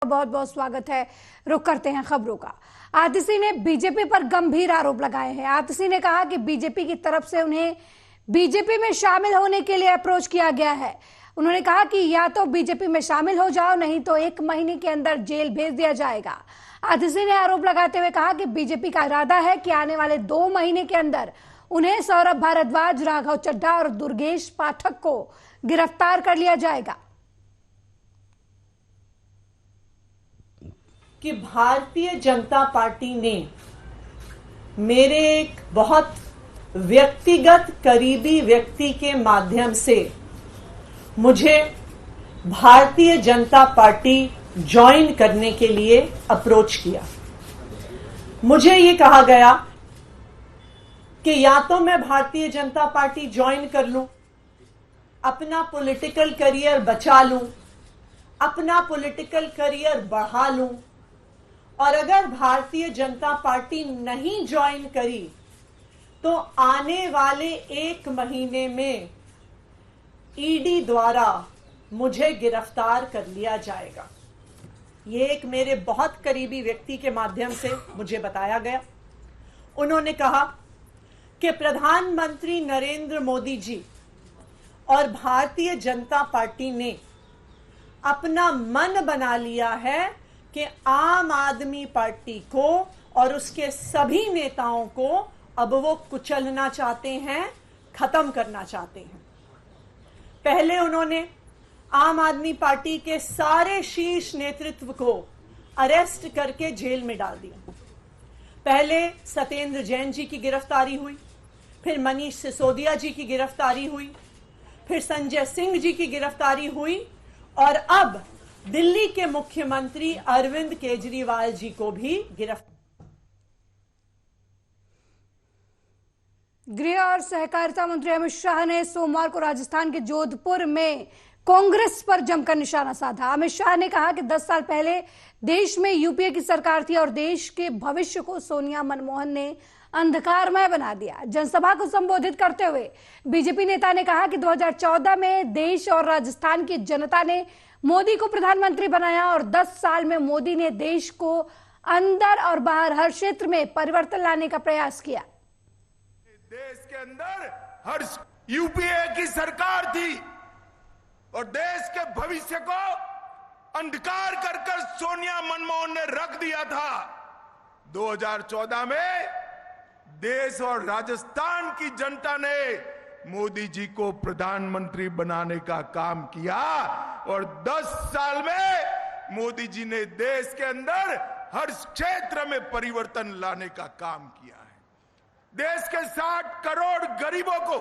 बहुत बहुत स्वागत है। रुक करते हैं खबरों का। आतिशी ने बीजेपी पर गंभीर आरोप लगाए हैं। आतिशी ने कहा कि बीजेपी की तरफ से उन्हें बीजेपी में शामिल होने के लिए अप्रोच किया गया है। उन्होंने कहा कि या तो बीजेपी में शामिल हो जाओ, नहीं तो 1 महीने के अंदर जेल भेज दिया जाएगा। आतिशी ने आरोप लगाते हुए कहा कि बीजेपी का इरादा है कि आने वाले 2 महीने के अंदर उन्हें सौरभ भारद्वाज, राघव चड्ढा और दुर्गेश पाठक को गिरफ्तार कर लिया जाएगा। कि भारतीय जनता पार्टी ने मेरे एक बहुत व्यक्तिगत करीबी व्यक्ति के माध्यम से मुझे भारतीय जनता पार्टी ज्वाइन करने के लिए अप्रोच किया। मुझे ये कहा गया कि या तो मैं भारतीय जनता पार्टी ज्वाइन कर लूं, अपना पॉलिटिकल करियर बचा लूं, अपना पॉलिटिकल करियर बढ़ा लूं, और अगर भारतीय जनता पार्टी नहीं ज्वाइन करी तो आने वाले 1 महीने में ईडी द्वारा मुझे गिरफ्तार कर लिया जाएगा। ये एक मेरे बहुत करीबी व्यक्ति के माध्यम से मुझे बताया गया। उन्होंने कहा कि प्रधानमंत्री नरेंद्र मोदी जी और भारतीय जनता पार्टी ने अपना मन बना लिया है कि आम आदमी पार्टी को और उसके सभी नेताओं को अब वो कुचलना चाहते हैं, खत्म करना चाहते हैं। पहले उन्होंने आम आदमी पार्टी के सारे शीर्ष नेतृत्व को अरेस्ट करके जेल में डाल दिया। पहले सत्येंद्र जैन जी की गिरफ्तारी हुई, फिर मनीष सिसोदिया जी की गिरफ्तारी हुई, फिर संजय सिंह जी की गिरफ्तारी हुई, और अब दिल्ली के मुख्यमंत्री अरविंद केजरीवाल जी को भी गिरफ्तार। गृह और सहकारिता मंत्री अमित शाह ने सोमवार को राजस्थान के जोधपुर में कांग्रेस पर जमकर निशाना साधा। अमित शाह ने कहा कि 10 साल पहले देश में यूपीए की सरकार थी और देश के भविष्य को सोनिया मनमोहन ने अंधकारमय बना दिया। जनसभा को संबोधित करते हुए बीजेपी नेता ने कहा कि 2014 में देश और राजस्थान की जनता ने मोदी को प्रधानमंत्री बनाया और 10 साल में मोदी ने देश को अंदर और बाहर हर क्षेत्र में परिवर्तन लाने का प्रयास किया। देश के अंदर हर यूपीए की सरकार थी और देश के भविष्य को अंधकार कर कर सोनिया मनमोहन ने रख दिया था। 2014 में देश और राजस्थान की जनता ने मोदी जी को प्रधानमंत्री बनाने का काम किया और 10 साल में मोदी जी ने देश के अंदर हर क्षेत्र में परिवर्तन लाने का काम किया है। देश के 60 करोड़ गरीबों को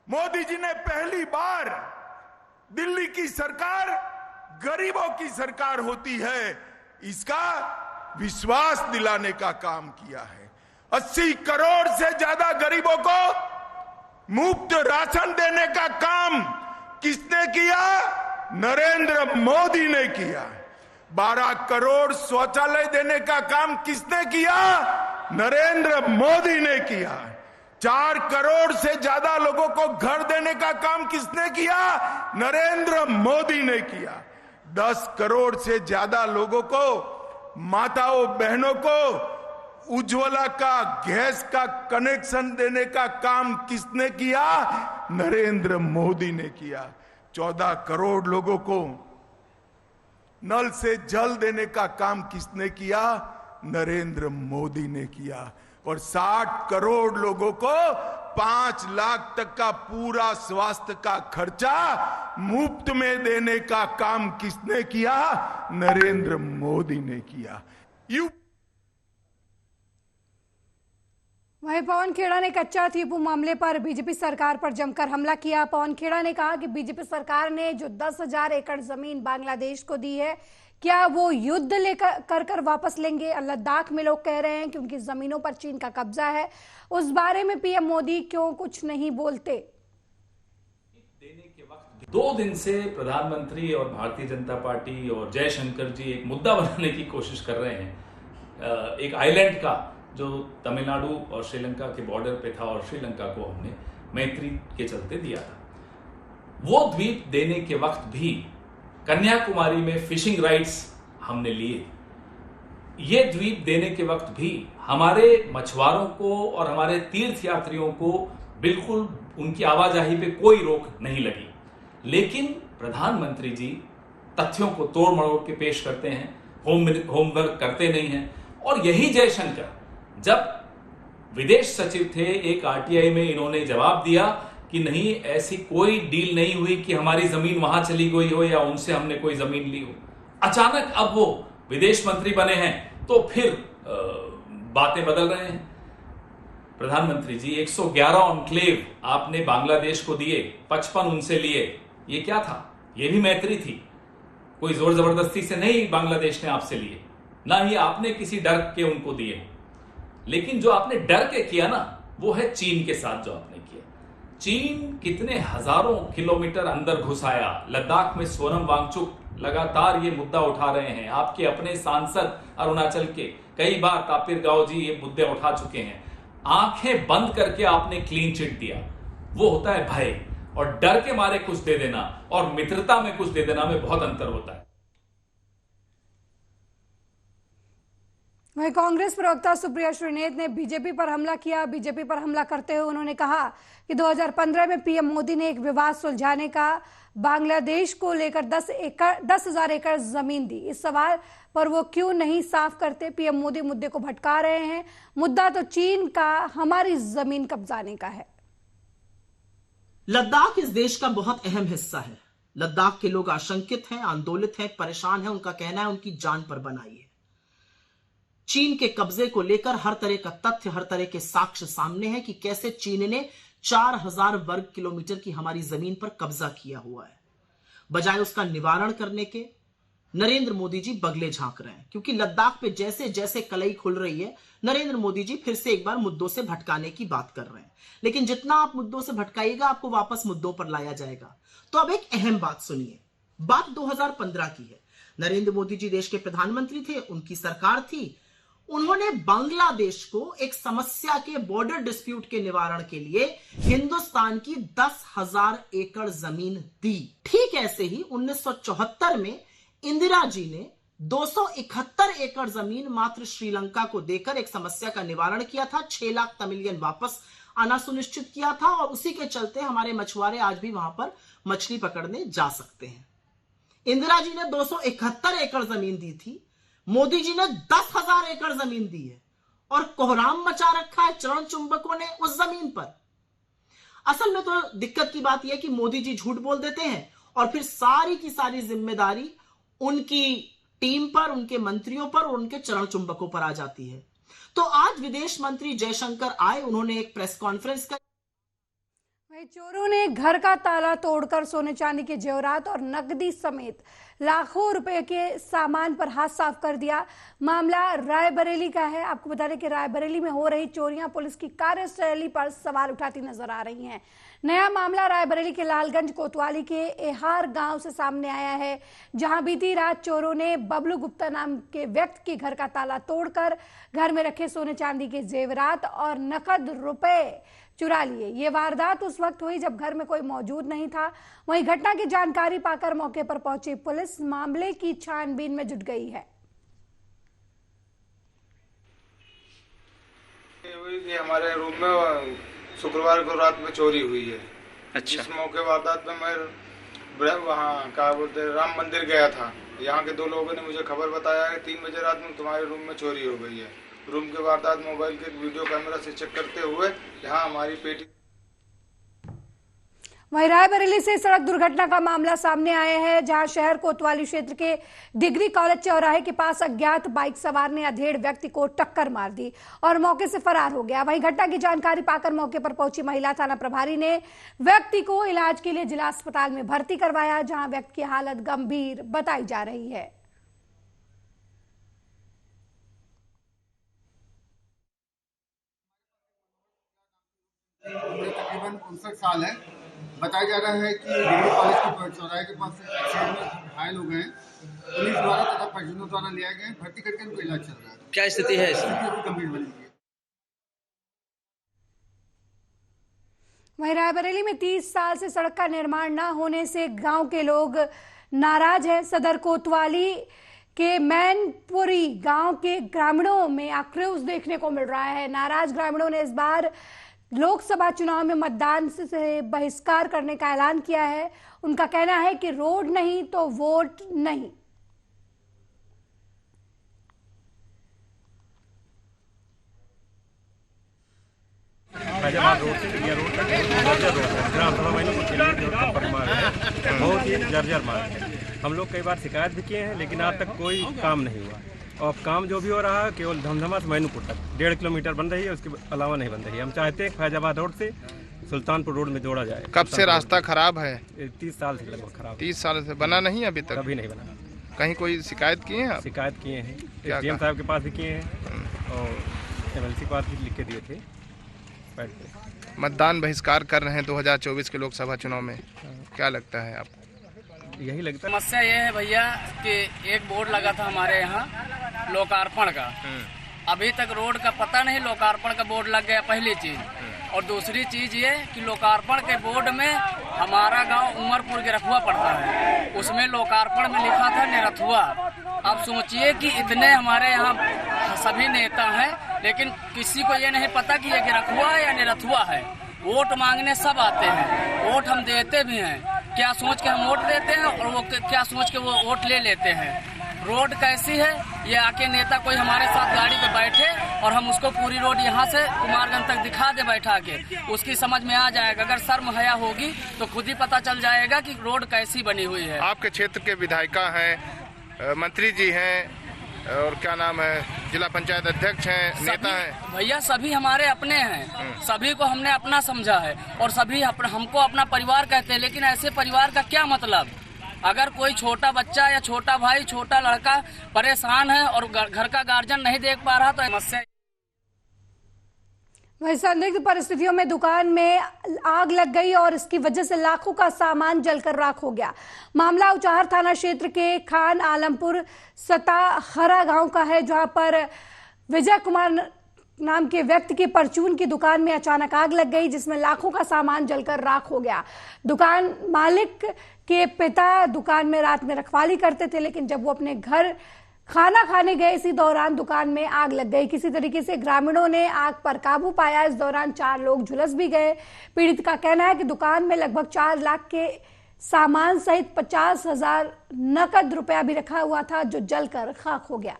मोदी जी ने पहली बार, दिल्ली की सरकार गरीबों की सरकार होती है, इसका विश्वास दिलाने का काम किया है। 80 करोड़ से ज्यादा गरीबों को मुफ्त राशन देने का काम किसने किया? नरेंद्र मोदी ने किया। 12 करोड़ शौचालय देने का काम किसने किया? नरेंद्र मोदी ने किया। 4 करोड़ से ज्यादा लोगों को घर देने का काम किसने किया? नरेंद्र मोदी ने किया। 10 करोड़ से ज्यादा लोगों को, माताओं बहनों को उज्ज्वला का गैस का कनेक्शन देने का काम किसने किया? नरेंद्र मोदी ने किया। 14 करोड़ लोगों को नल से जल देने का काम किसने किया? नरेंद्र मोदी ने किया। और 60 करोड़ लोगों को 5 लाख तक का पूरा स्वास्थ्य का खर्चा मुफ्त में देने का काम किसने किया? नरेंद्र मोदी ने किया। वहीं पवन खेड़ा ने कच्चा थीपू मामले पर बीजेपी सरकार पर जमकर हमला किया। पवन खेड़ा ने कहा कि बीजेपी सरकार ने जो 10,000 एकड़ जमीन बांग्लादेश को दी है, क्या वो युद्ध लेकर कर वापस लेंगे? लद्दाख में लोग कह रहे हैं कि उनकी जमीनों पर चीन का कब्जा है। उस बारे में पीएम मोदी क्यों कुछ नहीं बोलते? देने के वक्त 2 दिन से प्रधानमंत्री और भारतीय जनता पार्टी और जयशंकर जी एक मुद्दा बनाने की कोशिश कर रहे हैं। एक आइलैंड का जो तमिलनाडु और श्रीलंका के बॉर्डर पे था और श्रीलंका को हमने मैत्री के चलते दिया था। वो द्वीप देने के वक्त भी कन्याकुमारी में फिशिंग राइट्स हमने लिए, ये द्वीप देने के वक्त भी हमारे मछुआरों को और हमारे तीर्थ यात्रियों को बिल्कुल उनकी आवाजाही पे कोई रोक नहीं लगी। लेकिन प्रधानमंत्री जी तथ्यों को तोड़ मरोड़ के पेश करते हैं, होमवर्क करते नहीं हैं। और यही जयशंकर जब विदेश सचिव थे, एक आरटीआई में इन्होंने जवाब दिया कि नहीं, ऐसी कोई डील नहीं हुई कि हमारी जमीन वहां चली गई हो या उनसे हमने कोई जमीन ली हो। अचानक अब वो विदेश मंत्री बने हैं तो फिर बातें बदल रहे हैं। प्रधानमंत्री जी 111 ऑनक्लेव आपने बांग्लादेश को दिए, 55 उनसे लिए। ये क्या था? ये भी मैत्री थी, कोई जोर जबरदस्ती से नहीं बांग्लादेश ने आपसे लिए, ना ही आपने किसी डर के उनको दिए। लेकिन जो आपने डर के किया ना, वो है चीन के साथ जो आपने किया। चीन कितने हजारों किलोमीटर अंदर घुस आया। लद्दाख में सोनम वांगचुक लगातार ये मुद्दा उठा रहे हैं। आपके अपने सांसद अरुणाचल के कई बार तापिर गाव जी ये मुद्दे उठा चुके हैं। आंखें बंद करके आपने क्लीन चिट दिया। वो होता है भय, और डर के मारे कुछ दे देना और मित्रता में कुछ दे देना में बहुत अंतर होता है। वहीं कांग्रेस प्रवक्ता सुप्रिया श्रीनेत ने बीजेपी पर हमला किया। बीजेपी पर हमला करते हुए उन्होंने कहा कि 2015 में पीएम मोदी ने एक विवाद सुलझाने का बांग्लादेश को लेकर 10,000 एकड़ जमीन दी। इस सवाल पर वो क्यों नहीं साफ करते? पीएम मोदी मुद्दे को भटका रहे हैं। मुद्दा तो चीन का हमारी जमीन कब्जाने का है। लद्दाख इस देश का बहुत अहम हिस्सा है। लद्दाख के लोग आशंकित हैं, आंदोलित हैं, परेशान हैं। उनका कहना है उनकी जान पर बनाई है। चीन के कब्जे को लेकर हर तरह का तथ्य, हर तरह के साक्ष्य सामने हैं कि कैसे चीन ने 4000 वर्ग किलोमीटर की हमारी जमीन पर कब्जा किया हुआ है। बजाय उसका निवारण करने के नरेंद्र मोदी जी बगले झांक रहे हैं, क्योंकि लद्दाख पे जैसे जैसे कलई खुल रही है, नरेंद्र मोदी जी फिर से एक बार मुद्दों से भटकाने की बात कर रहे हैं। लेकिन जितना आप मुद्दों से भटकाइएगा, आपको वापस मुद्दों पर लाया जाएगा। तो अब एक अहम बात सुनिए। बात 2015 की है। नरेंद्र मोदी जी देश के प्रधानमंत्री थे, उनकी सरकार थी। उन्होंने बांग्लादेश को एक समस्या के बॉर्डर डिस्प्यूट के निवारण के लिए हिंदुस्तान की 10,000 एकड़ जमीन दी। ठीक ऐसे ही 1974 में इंदिरा जी ने 271 एकड़ जमीन मात्र श्रीलंका को देकर एक समस्या का निवारण किया था। 6 लाख तमिलियन वापस आना सुनिश्चित किया था, और उसी के चलते हमारे मछुआरे आज भी वहां पर मछली पकड़ने जा सकते हैं। इंदिरा जी ने 271 एकड़ जमीन दी थी, मोदी जी ने 10,000 एकड़ जमीन दी है, और कोहराम मचा रखा है चरण चुंबकों ने उस जमीन पर। असल में तो दिक्कत की बात यह कि मोदी जी झूठ बोल देते हैं और फिर सारी की सारी जिम्मेदारी उनकी टीम पर, उनके मंत्रियों पर और उनके चरण चुंबकों पर आ जाती है। तो आज विदेश मंत्री जयशंकर आए, उन्होंने एक प्रेस कॉन्फ्रेंस कर चोरों ने घर का ताला तोड़कर सोने चांदी के जेवरात और नकदी समेत लाखों रुपए के सामान पर हाथ साफ कर दिया। मामला रायबरेली का है। आपको बता दें कि रायबरेली में हो रही चोरियां पुलिस की कार्यशैली पर सवाल उठाती नजर आ रही हैं। नया मामला रायबरेली के लालगंज कोतवाली के एहार गांव से सामने आया है, जहां बीती रात चोरों ने बबलू गुप्ता नाम के व्यक्ति के घर का ताला तोड़कर घर में रखे सोने चांदी के जेवरात और नकद रुपए चुरा लिए। ये वारदात उस वक्त हुई जब घर में कोई मौजूद नहीं था। वहीं घटना की जानकारी पाकर मौके पर पहुंची पुलिस मामले की छानबीन में जुट गई है। ये हमारे रूम में शुक्रवार को रात में चोरी हुई है। अच्छा। इस मौके वारदात में मैं वहाँ क्या बोलते राम मंदिर गया था। यहाँ के 2 लोगों ने मुझे खबर बताया कि 3 बजे रात में तुम्हारे रूम में चोरी हो गई है। रूम के वारदात मोबाइल के वीडियो कैमरा से चेक करते हुए यहाँ हमारी पेटी। वहीं रायबरेली से सड़क दुर्घटना का मामला सामने आया है, जहां शहर कोतवाली क्षेत्र के डिग्री कॉलेज चौराहे के पास अज्ञात बाइक सवार ने अधेड़ व्यक्ति को टक्कर मार दी और मौके से फरार हो गया। वहीं घटना की जानकारी पाकर मौके पर पहुंची महिला थाना प्रभारी ने व्यक्ति को इलाज के लिए जिला अस्पताल में भर्ती करवाया, जहां व्यक्ति की हालत गंभीर बताई जा रही है। तकरीबन 59 साल है। बताया जा रहा है कि डिग्री कॉलेज के चौराहे के पास एक्सीडेंट में घायल हो गए हैं। पुलिस द्वारा तथा परिजनों द्वारा लिया गया, भर्ती करके उनको इलाज चल रहा है। क्या स्थिति है? गंभीर बनी है। वहीं रायबरेली में 30 साल से सड़क का निर्माण न होने से गांव के लोग नाराज हैं। सदर कोतवाली के मैनपुरी गांव के ग्रामीणों में आक्रोश देखने को मिल रहा है। नाराज ग्रामीणों ने इस बार लोकसभा चुनाव में मतदान से बहिष्कार करने का ऐलान किया है। उनका कहना है कि रोड नहीं तो वोट नहीं। फैजाबाद रोड से इंडिया रोड तक जर्जर रोड है। ग्राम सभा मैनपुर के लिए जो संपर्क मार्ग है बहुत ही जर्जर मार्ग है। हम लोग कई बार शिकायत भी किए हैं, लेकिन आज तक कोई काम नहीं हुआ। और काम जो भी हो रहा है केवल धमधमा से मैनपुर तक 1.5 किलोमीटर बन रही है, उसके अलावा नहीं बन रही है। हम चाहते हैं फैजाबाद रोड से सुल्तानपुर रोड में जोड़ा जाए। कब से रास्ता खराब है? 30 साल से लगभग खराब। 30 साल से बना नहीं अभी तक? अभी नहीं बना। कहीं कोई शिकायत किए हैं? शिकायत किए हैं, डीएम साहब के पास भी किए हैं और MLC के पास भी लिख के दिए थे। मतदान बहिष्कार कर रहे हैं 2024 के लोकसभा चुनाव में, क्या लगता है आपको? यही लगता है। समस्या ये है भैया कि एक बोर्ड लगा था हमारे यहाँ लोकार्पण का, अभी तक रोड का पता नहीं, लोकार्पण का बोर्ड लग गया पहली चीज। और दूसरी चीज ये कि लोकार्पण के बोर्ड में हमारा गांव उमरपुर गिरखुआ पड़ता है, उसमें लोकार्पण में लिखा था निरथुआ। अब सोचिए कि इतने हमारे यहाँ सभी नेता हैं, लेकिन किसी को ये नहीं पता कि ये गिरखुआ है या निरथुआ है। वोट मांगने सब आते हैं, वोट हम देते भी हैं, क्या सोच के हम वोट देते हैं और वो क्या सोच के वो वोट ले लेते हैं। रोड कैसी है ये आके नेता कोई हमारे साथ गाड़ी पे बैठे और हम उसको पूरी रोड यहाँ से कुमारगंज तक दिखा दे बैठा के, उसकी समझ में आ जाएगा। अगर शर्म हया होगी तो खुद ही पता चल जाएगा कि रोड कैसी बनी हुई है। आपके क्षेत्र के विधायिका हैं, मंत्री जी हैं और क्या नाम है, जिला पंचायत अध्यक्ष हैं, नेता हैं। भैया सभी हमारे अपने हैं, सभी को हमने अपना समझा है और सभी हमको अपना परिवार कहते हैं। लेकिन ऐसे परिवार का क्या मतलब? अगर कोई छोटा बच्चा या छोटा भाई, छोटा लड़का परेशान है और घर का गार्जियन नहीं देख पा रहा तो समस्या। वही संदिग्ध परिस्थितियों में दुकान में आग लग गई और इसकी वजह से लाखों का सामान जलकर राख हो गया। मामला उचाहर थाना क्षेत्र के खान आलमपुर सताहरा गांव का है, जहां पर विजय कुमार नाम के व्यक्ति की परचून की दुकान में अचानक आग लग गई, जिसमें लाखों का सामान जलकर राख हो गया। दुकान मालिक के पिता दुकान में रात में रखवाली करते थे, लेकिन जब वो अपने घर खाना खाने गए, इसी दौरान दुकान में आग लग गई। किसी तरीके से ग्रामीणों ने आग पर काबू पाया। इस दौरान 4 लोग झुलस भी गए। पीड़ित का कहना है कि दुकान में लगभग 4 लाख के सामान सहित 50,000 नकद रुपया भी रखा हुआ था, जो जलकर खाक हो गया।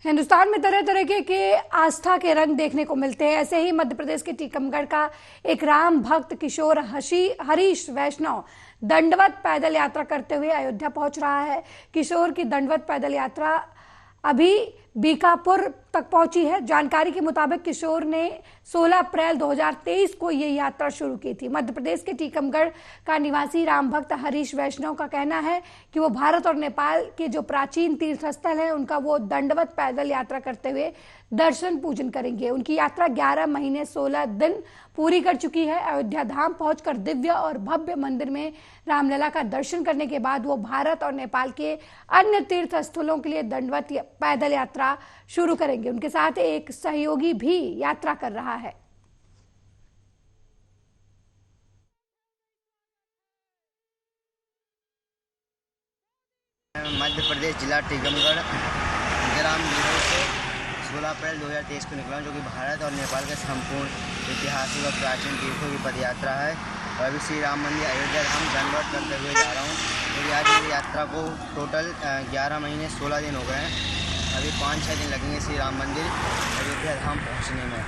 हिंदुस्तान में तरह तरह के आस्था के रंग देखने को मिलते हैं। ऐसे ही मध्य प्रदेश के टीकमगढ़ का एक राम भक्त किशोर हरीश वैष्णव दंडवत पैदल यात्रा करते हुए अयोध्या पहुंच रहा है। किशोर की दंडवत पैदल यात्रा अभी बीकापुर तक पहुंची है। जानकारी के मुताबिक किशोर ने 16 अप्रैल 2023 को ये यात्रा शुरू की थी। मध्य प्रदेश के टीकमगढ़ का निवासी राम भक्त हरीश वैष्णव का कहना है कि वो भारत और नेपाल के जो प्राचीन तीर्थ स्थल हैं उनका वो दंडवत पैदल यात्रा करते हुए दर्शन पूजन करेंगे। उनकी यात्रा 11 महीने 16 दिन पूरी कर चुकी है। अयोध्या धाम पहुंचकर दिव्य और भव्य मंदिर में रामलला का दर्शन करने के बाद वो भारत और नेपाल के अन्य तीर्थ स्थलों के लिए दंडवत पैदल यात्रा शुरू करेंगे। उनके साथ एक सहयोगी भी यात्रा कर रहा है। मध्य प्रदेश जिला टीकमगढ़ ग्राम बिहार से 16 अप्रैल 2023 को निकला, जो कि भारत और नेपाल के संपूर्ण ऐतिहासिक और प्राचीन तीर्थों की पदयात्रा है। और अभी श्री राम मंदिर अयोध्या धाम दंडवत करते हुए जा रहा हूँ। मेरी आज मेरी यात्रा को टोटल 11 महीने 16 दिन हो गए हैं। अभी 5-6 दिन लगेंगे श्री राम मंदिर अयोध्या धाम पहुँचने में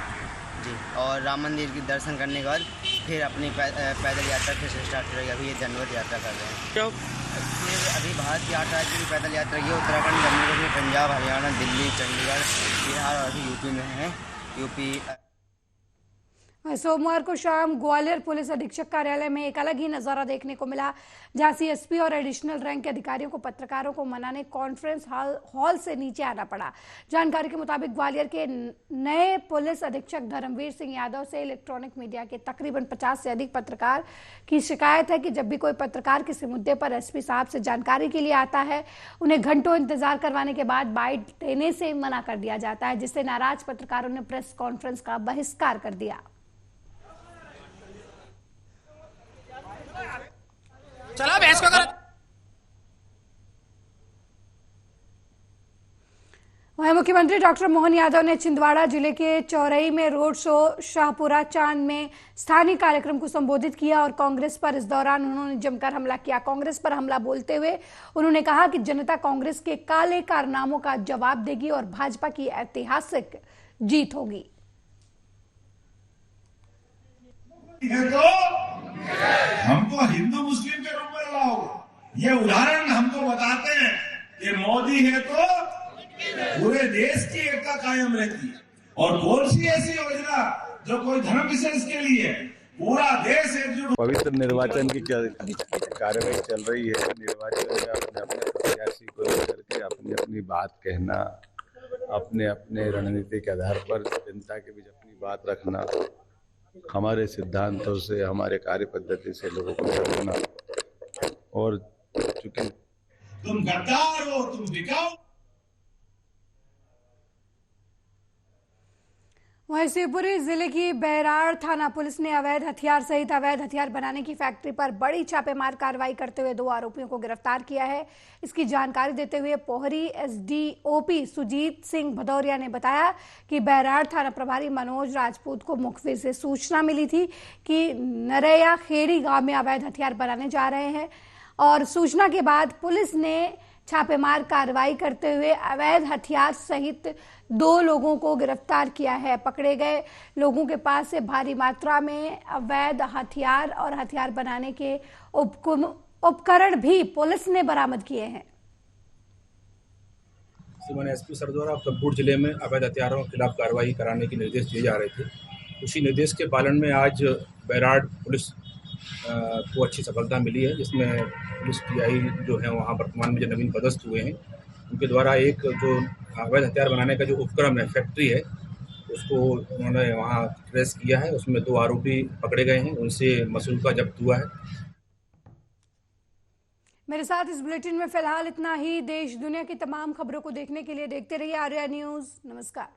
जी। और राम मंदिर की दर्शन करने के बाद फिर अपनी पैदल यात्रा फिर से स्टार्ट करेगी। अभी ये दंडवत यात्रा कर रहे हैं। फिर अभी भारत की 8 राज्यों की पैदल यात्रा की, उत्तराखंड, जम्मू कश्मीर, पंजाब, हरियाणा, दिल्ली, चंडीगढ़, बिहार और अभी यूपी में है। यूपी सोमवार को शाम ग्वालियर पुलिस अधीक्षक कार्यालय में एक अलग ही नजारा देखने को मिला, जहां सीएसपी और एडिशनल रैंक के अधिकारियों को पत्रकारों को मनाने कॉन्फ्रेंस हॉल से नीचे आना पड़ा। जानकारी के मुताबिक ग्वालियर के नए पुलिस अधीक्षक धर्मवीर सिंह यादव से इलेक्ट्रॉनिक मीडिया के तकरीबन 50 से अधिक पत्रकार की शिकायत है कि जब भी कोई पत्रकार किसी मुद्दे पर एसपी साहब से जानकारी के लिए आता है, उन्हें घंटों इंतजार करवाने के बाद बाइट देने से मना कर दिया जाता है, जिससे नाराज पत्रकारों ने प्रेस कॉन्फ्रेंस का बहिष्कार कर दिया। मुख्यमंत्री डॉक्टर मोहन यादव ने छिंदवाड़ा जिले के चौरई में रोड शो, शाहपुरा चांद में स्थानीय कार्यक्रम को संबोधित किया और कांग्रेस पर इस दौरान उन्होंने जमकर हमला किया। कांग्रेस पर हमला बोलते हुए उन्होंने कहा कि जनता कांग्रेस के काले कारनामों का जवाब देगी और भाजपा की ऐतिहासिक जीत होगी। तो हमको हिंदू मुस्लिम के रूप में लाओ, ये उदाहरण हमको बताते हैं कि मोदी है तो पूरे देश की एकता कायम रहती है। और कौन सी ऐसी योजना जो कोई धर्म विशेष के लिए, पूरा देश एकजुट। पवित्र निर्वाचन की कार्यवाही चल रही है। निर्वाचन में अपने अपने प्रत्याशी को लेकर के अपनी अपनी बात कहना, अपने अपने रणनीति के आधार पर जनता के बीच अपनी बात रखना, हमारे सिद्धांतों से, हमारे कार्य पद्धति से लोगों को जोड़ना। और चूंकि तुम गद्दार हो, तुम बिकाऊ। वहीं शिवपुरी जिले की बैराड़ थाना पुलिस ने अवैध हथियार सहित अवैध हथियार बनाने की फैक्ट्री पर बड़ी छापेमार कार्रवाई करते हुए 2 आरोपियों को गिरफ्तार किया है। इसकी जानकारी देते हुए पोहरी एसडीओपी सुजीत सिंह भदौरिया ने बताया कि बैराड़ थाना प्रभारी मनोज राजपूत को मुखबिर से सूचना मिली थी कि नरैया खेड़ी गांव में अवैध हथियार बनाने जा रहे हैं और सूचना के बाद पुलिस ने छापेमार कार्रवाई करते हुए अवैध हथियार सहित 2 लोगों को गिरफ्तार किया है। पकड़े गए लोगों के पास से भारी मात्रा में अवैध हथियार और हथियार बनाने के उपकरण भी पुलिस ने बरामद किए हैं। एसपी सर द्वारा कपूर जिले में अवैध हथियारों के खिलाफ कार्रवाई कराने के निर्देश दिए जा रहे थे। उसी निर्देश के पालन में आज बैराड़ पुलिस को अच्छी सफलता मिली है, जिसमें पुलिस टीआई जो है वहाँ वर्तमान में जो नवीन पदस्थ हुए हैं, उनके द्वारा एक जो अवैध हथियार बनाने का जो उपक्रम है, फैक्ट्री है, उसको उन्होंने वहाँ ट्रेस किया है। उसमें 2 आरोपी पकड़े गए हैं, उनसे मसूलका जब्त हुआ है। मेरे साथ इस बुलेटिन में फिलहाल इतना ही। देश दुनिया की तमाम खबरों को देखने के लिए देखते रहिए आर्या न्यूज़। नमस्कार।